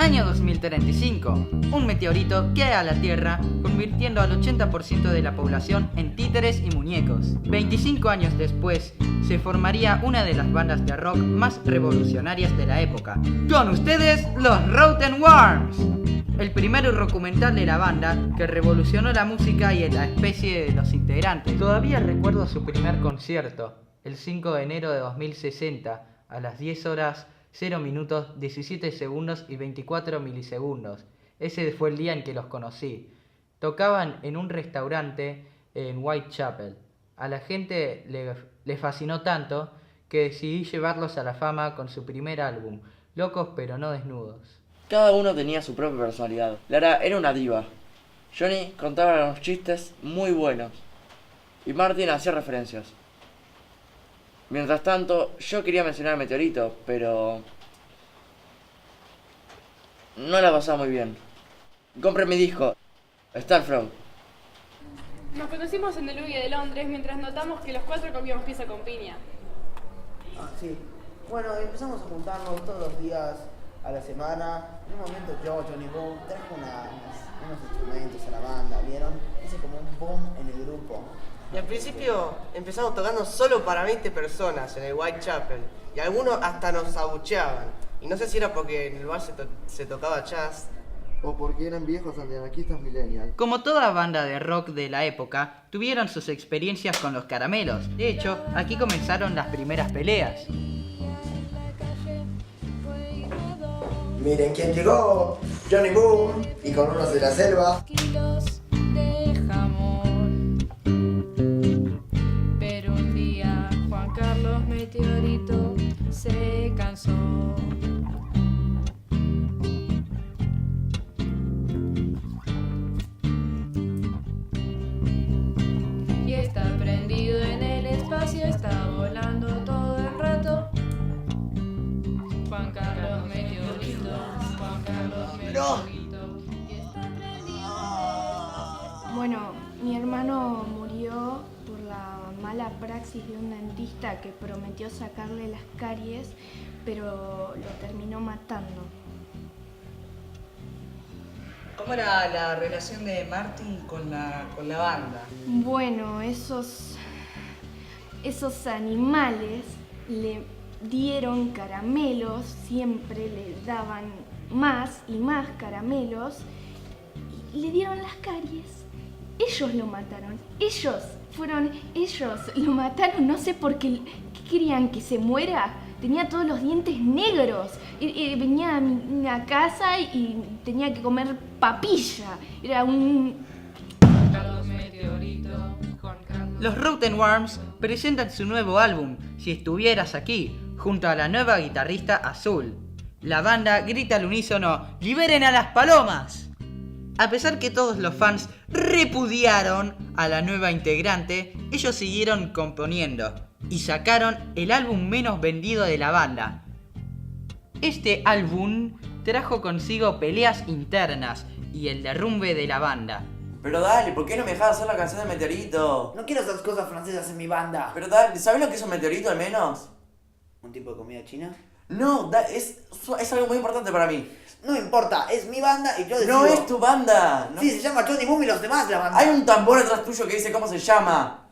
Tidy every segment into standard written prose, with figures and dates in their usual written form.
Año 2035. Un meteorito cae a la Tierra, convirtiendo al 80% de la población en títeres y muñecos. 25 años después, se formaría una de las bandas de rock más revolucionarias de la época. Con ustedes, los Rotten Worms. El primer documental de la banda que revolucionó la música y la especie de los integrantes. Todavía recuerdo su primer concierto, el 5 de enero de 2060, a las 10 horas 0 minutos 17 segundos y 24 milisegundos. Ese fue el día en que los conocí. Tocaban en un restaurante en Whitechapel. A la gente le fascinó tanto que decidí llevarlos a la fama con su primer álbum, Locos pero no desnudos. Cada uno tenía su propia personalidad. Lara era una diva. Johnny contaba unos chistes muy buenos. Y Martin hacía referencias. Mientras tanto, yo quería mencionar a Meteorito, pero no la pasaba muy bien. Compré mi disco, Starfrog. Nos conocimos en el Buggy de Londres mientras notamos que los cuatro comíamos pizza con piña. Sí. Bueno, empezamos a juntarnos todos los días a la semana. En un momento Johnny Boom, trajo unos instrumentos a la banda, ¿vieron? Hice como un boom en el grupo. Y al principio empezamos tocando solo para 20 personas en el Whitechapel. Y algunos hasta nos abucheaban. Y no sé si era porque en el bar se tocaba jazz. O porque eran viejos antianarquistas millennials. Como toda banda de rock de la época, tuvieron sus experiencias con los caramelos. De hecho, aquí comenzaron las primeras peleas. Miren quién llegó, Johnny Boom, y con unos de la selva. Kilos de jamón. Pero un día Juan Carlos Meteorito se cansó. Y está prendido en el espacio, está volando todo el rato. Juan Carlos Meteorito, Juan Carlos Meteorito. Y está prendido. Bueno, mi hermano murió por la mala praxis de un dentista que prometió sacarle las caries, pero lo terminó matando. ¿Cómo era la relación de Martin con la banda? Bueno, esos animales le dieron caramelos, siempre le daban más y más caramelos y le dieron las caries. Ellos lo mataron, ellos lo mataron, no sé por qué querían que se muera. Tenía todos los dientes negros, venía a mi casa y tenía que comer papilla, era un... Carlos Meteorito, Juan Carlos. Los Rotten Worms presentan su nuevo álbum, Si estuvieras aquí, junto a la nueva guitarrista Azul. La banda grita al unísono, ¡liberen a las palomas! A pesar que todos los fans repudiaron a la nueva integrante, ellos siguieron componiendo y sacaron el álbum menos vendido de la banda. Este álbum trajo consigo peleas internas y el derrumbe de la banda. Pero dale, ¿por qué no me dejás hacer la canción de Meteorito? No quiero esas cosas francesas en mi banda. Pero dale, ¿sabés lo que es un meteorito al menos? ¿Un tipo de comida china? No, es algo muy importante para mí. No importa, es mi banda y yo decido. No es tu banda. No. Sí, se llama Johnny Boom y los demás la banda. Hay un tambor atrás tuyo que dice cómo se llama.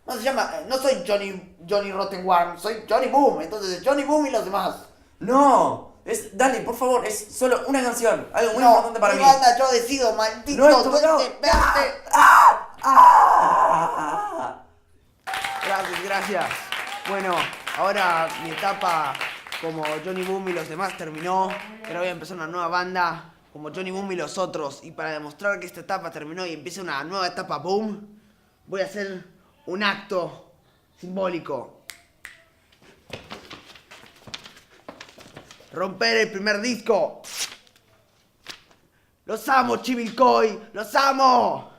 No se llama, no soy Johnny Rotten Worm, soy Johnny Boom, entonces es Johnny Boom y los demás. No, dale, por favor, es solo una canción, algo muy importante para mí. Mi banda yo decido, maldito No es tu duende no. verde. Gracias. Bueno, ahora mi etapa como Johnny Boom y los demás terminó. Ahora voy a empezar una nueva banda como Johnny Boom y los otros. Y para demostrar que esta etapa terminó y empieza una nueva etapa Boom, voy a hacer un acto simbólico. Romper el primer disco. Los amo, Chivilcoy, los amo.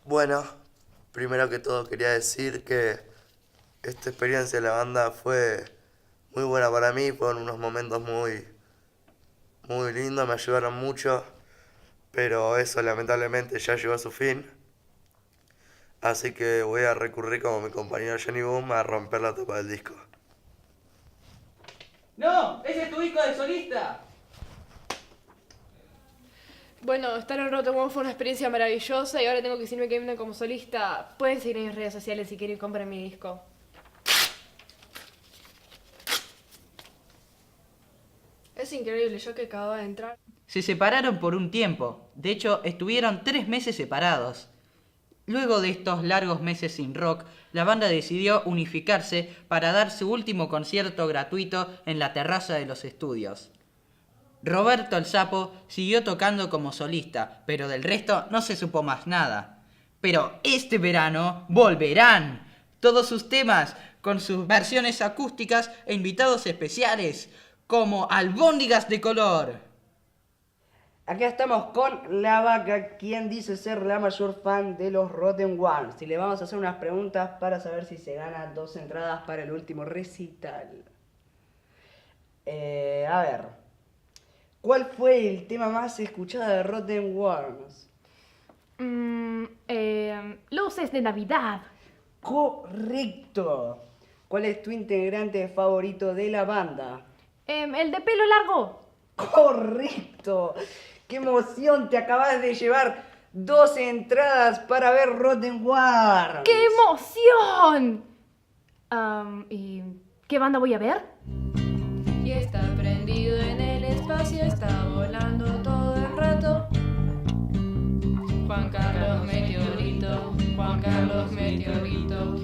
Bueno, primero que todo quería decir que esta experiencia de la banda fue muy buena para mí, fueron unos momentos muy lindos, me ayudaron mucho, pero eso lamentablemente ya llegó a su fin. Así que voy a recurrir como mi compañero Johnny Boom a romper la tapa del disco. ¡No! ¡Ese es tu disco de solista! Bueno, estar en Rotten One fue una experiencia maravillosa y ahora tengo que seguirme quedando como solista. Pueden seguir en mis redes sociales si quieren comprar mi disco. Es increíble, yo que acababa de entrar. Se separaron por un tiempo. De hecho, estuvieron 3 meses separados. Luego de estos largos meses sin rock, la banda decidió unificarse para dar su último concierto gratuito en la terraza de los estudios. Roberto el Sapo siguió tocando como solista, pero del resto no se supo más nada. Pero este verano volverán todos sus temas con sus versiones acústicas e invitados especiales, como albóndigas de color. Acá estamos con La Vaca, quien dice ser la mayor fan de los Rotten Ones. Y le vamos a hacer unas preguntas para saber si se gana 2 entradas para el último recital. A ver, ¿cuál fue el tema más escuchado de Rotten Ones? Luces de Navidad. Correcto. ¿Cuál es tu integrante favorito de la banda? El de pelo largo. Correcto. ¡Qué emoción! Te acabas de llevar 2 entradas para ver Rotten Ones. ¡Qué emoción! ¿Y qué banda voy a ver? Y está prendido en el espacio, está volando todo el rato. Juan Carlos Meteorito, Juan Carlos Meteorito.